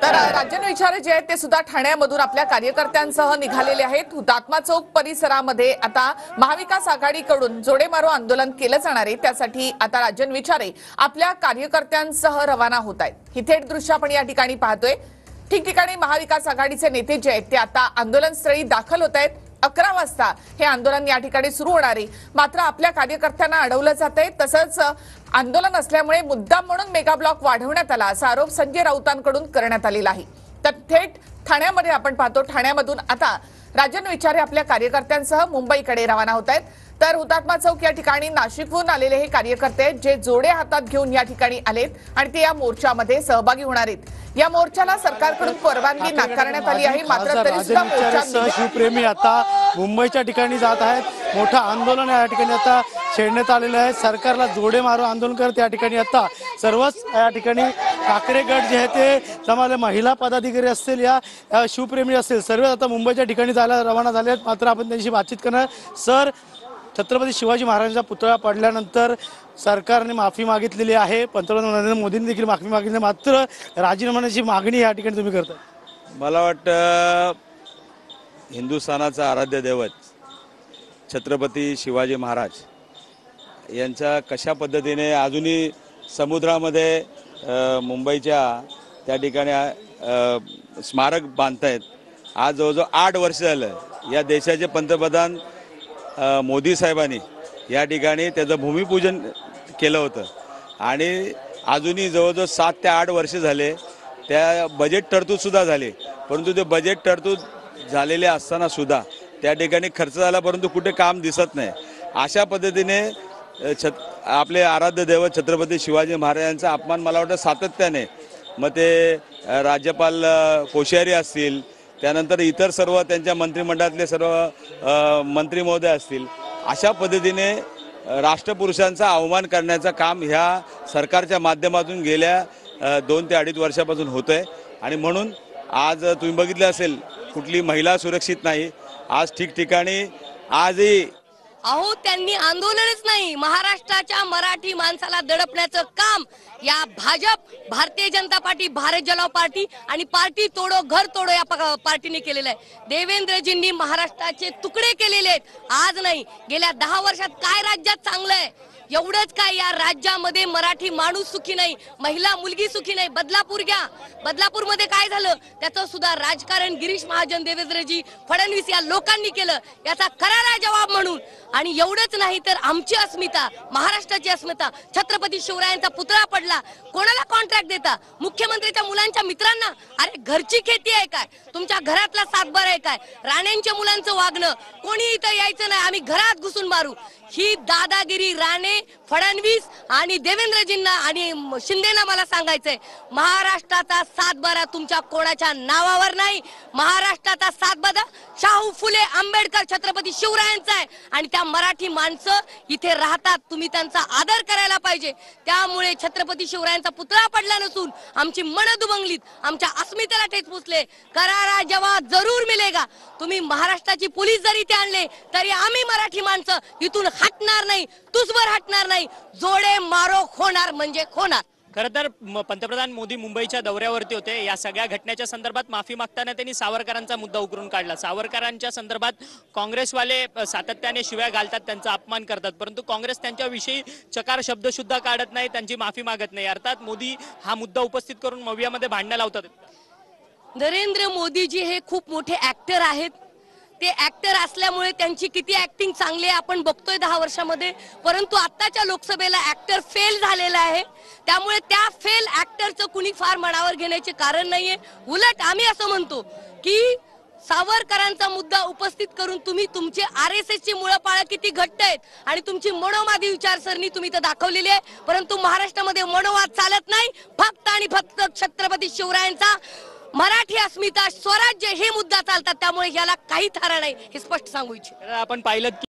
तर राजन विचारे जे आहेत ते सुद्धा ठाण्यामधून आपल्या कार्यकर्त्यांसह निघालेले आहेत। हुतात्मा चौक परिसरामध्ये आता महाविकास आघाडीकडून जोडे मारो आंदोलन केलं जाणार आहे। त्यासाठी आता राजन विचारे आपल्या कार्यकर्त्यांसह रवाना होत आहेत। ही थेट दृश्य आपण या ठिकाणी पाहतोय। ठिकठिकाणी महाविकास आघाडीचे नेते जे आहेत ते आता आंदोलनस्थळी दाखल होत आहेत। 11 वाजता हे आंदोलन या ठिकाणी सुरू होणार आहे। मात्र आपल्या कार्यकर्त्यांना अडवलं जातंय। तसंच आंदोलन असल्यामुळे मुद्दाम म्हणून मेगा ब्लॉक वाढवण्यात आला असा आरोप संजय राऊतांकडून करण्यात आलेला आहे। तर थेट ठाण्यामध्ये आपण पाहतो, ठाण्यामधून आता राजन विचारे आपल्या कार्यकर्त्यांसह मुंबईकडे रवाना होत आहेत। तर हुतात्मा चौक या ठिकाणी नाशिकहून आलेले हे कार्यकर्ते आहेत जे जोडे हातात घेऊन या ठिकाणी आलेत आणि ते या मोर्चामध्ये सहभागी होणार आहेत। या मोर्चाला सरकारकडून परवानगी नाकारण्यात आली आहे। मात्र तरी सुद्धा मोर्चा शिवप्रेमी आता मुंबईच्या ठिकाणी जात आहेत। मोठं आंदोलन या ठिकाणी आता छेडण्यात आलेलं आहे। सरकारला जोडे मारो आंदोलन करत या ठिकाणी आता सर्वच या ठिकाणी ठाकरे गट जे आहे ते जमाले, महिला पदाधिकारी असतील या शिवप्रेमी असतील, सर्व आता मुंबईच्या ठिकाणी जायला रवाना झाले आहेत। मात्र आपण त्यांच्याशी बातचीत करणार। सर, छत्रपती शिवाजी महाराजांचा पुतळा पडल्यानंतर सरकारने माफी मागितलेली आहे, पंतप्रधान नरेंद्र मोदींनी देखील माफी मागितली, मात्र राजीनाम्याची मागणी या ठिकाणी तुम्ही करताय। मला वाटतं हिंदुस्थानाचा आराध्य दैवत छत्रपती शिवाजी महाराज यांच्या कशा पद्धतीने अजूनही समुद्रामध्ये मुंबईच्या त्या ठिकाणी स्मारक बांधतायत। आज जवळजवळ 8 वर्ष झालं या देशाचे पंतप्रधान मोदी साहेबांनी या ठिकाणी त्याचं भूमिपूजन केलं होतं आणि अजूनही जवळजवळ 7 ते 8 वर्ष झाले त्या बजेट तरतूदसुद्धा झाली, परंतु ते बजेट तरतूद झालेले असताना सुद्धा त्या ठिकाणी खर्च झाला, परंतु कुठे काम दिसत नाही। अशा पद्धतीने आपले आराध्य दैवत छत्रपती शिवाजी महाराजांचा अपमान मला वाटतं सातत्याने, मग ते राज्यपाल कोश्यारी असतील, त्यानंतर इतर सर्व त्यांच्या मंत्रिमंडळातले सर्व मंत्री महोदय असतील, अशा पद्धतीने राष्ट्रपुरुषांचा अवमान करण्याचं काम ह्या सरकारच्या माध्यमातून गेल्या 2 ते 2.5 वर्षापासून होत आहे। आणि म्हणून आज तुम्ही बघितलं असेल कुठली महिला सुरक्षित नाही। आज ठिकठिकाणी आजही अहो त्यांनी आंदोलनच नाही, महाराष्ट्राच्या मराठी माणसाला दडपण्याचं काम या भाजप, भारतीय जनता पार्टी, भारत जलाव पार्टी आणि पार्टी तोडो घर तोडो या पार्टीने केलेलं आहे। देवेंद्रजींनी महाराष्ट्राचे तुकडे केलेले आहेत। आज नाही, गेल्या 10 वर्षात काय राज्यात चांगलं आहे? एवढंच काय, या राज्यामध्ये मराठी माणूस सुखी नाही, महिला मुलगी सुखी नाही। बदलापूर घ्या, बदलापूरमध्ये काय झालं त्याचं सुद्धा राजकारण गिरीश महाजन, देवेंद्रजी फडणवीस या लोकांनी केलं, याचा करारा जवाब म्हणून। आणि एवढंच नाही तर आमची अस्मिता, महाराष्ट्राची अस्मिता, छत्रपती शिवरायांचा पुतळा पडला, कोणाला कॉन्ट्रॅक्ट देता? मुख्यमंत्र्यांच्या मुलांच्या मित्रांना? अरे घरची खेती आहे काय? तुमच्या घरातला सातबार आहे काय? राणेंच्या मुलांचं वागणं, कोणी इथं यायचं नाही, आम्ही घरात घुसून मारू, ही दादागिरी राणे, फडणवीस आणि देवेंद्रजींना आणि शिंदेना मला सांगायचंय, महाराष्ट्राचा सातबारा तुमच्या कोणाच्या नावावर नाही। महाराष्ट्राचा सातबारा शाहू फुले आंबेडकर छत्रपती शिवरायांचा आहे आणि त्या मराठी माणसं इथे राहतात, तुम्ही त्यांचा आदर करायला पाहिजे। त्यामुळे छत्रपती शिवरायांचा पुतळा पडला नसून आमची मन दुभंगलीत, आमच्या अस्मितेला ठेच पोचले, करारा जवाब जरूर मिलेगा। तुम्ही महाराष्ट्राची पोलीस जरी ते आणले तरी आम्ही मराठी माणसं इथून हटणार नाही, तुझवर हटणार नाही, जोडे मारो होणार म्हणजे होणार। खरं तर पंतप्रधान मोदी मुंबईच्या दौऱ्यावरती होते। या सगळ्या घटनेच्या संदर्भात माफी मागताना त्यांनी सावरकरांचा मुद्दा उकरून काढला। सावरकरांच्या संदर्भात काँग्रेसवाले सातत्याने शिव्या घालतात, त्यांचा अपमान करतात, परंतु काँग्रेस त्यांच्याविषयी चकार शब्द सुद्धा काढत नाही, त्यांची माफी मागत नाही। अर्थात मोदी हा मुद्दा उपस्थित करून मवियामध्ये भांडणं लावतात। नरेंद्र मोदीजी हे खूप मोठे ऍक्टर आहेत। ते ऍक्टर असल्यामुळे त्यांची किती ऍक्टिंग चांगली आहे आपण बघतोय 10 वर्षामध्ये, परंतु आताच्या लोकसभेला ऍक्टर फेल झालेला आहे। त्यामुळे त्या फेल ऍक्टरचं कुणी फार मनावर घेण्याचे कारण नाहीये। उलट आम्ही असं म्हणतो की सावरकरांचा मुद्दा उपस्थित करून तुम्ही तुमचे आरएसएसची मुळपाळं किती घट्ट आहेत आणि तुमची मनोवादी विचारसरणी तुम्ही तर दाखवलेली आहे, परंतु महाराष्ट्रामध्ये मनोवाद चालत नाही। फक्त आणि फक्त छत्रपती शिवरायांचा मराठी अस्मिता, स्वराज्य हे मुद्दा चालतात, त्यामुळे याला काही थारा नाही, हे स्पष्ट सांगू इच्छितो। आपण पाहिलं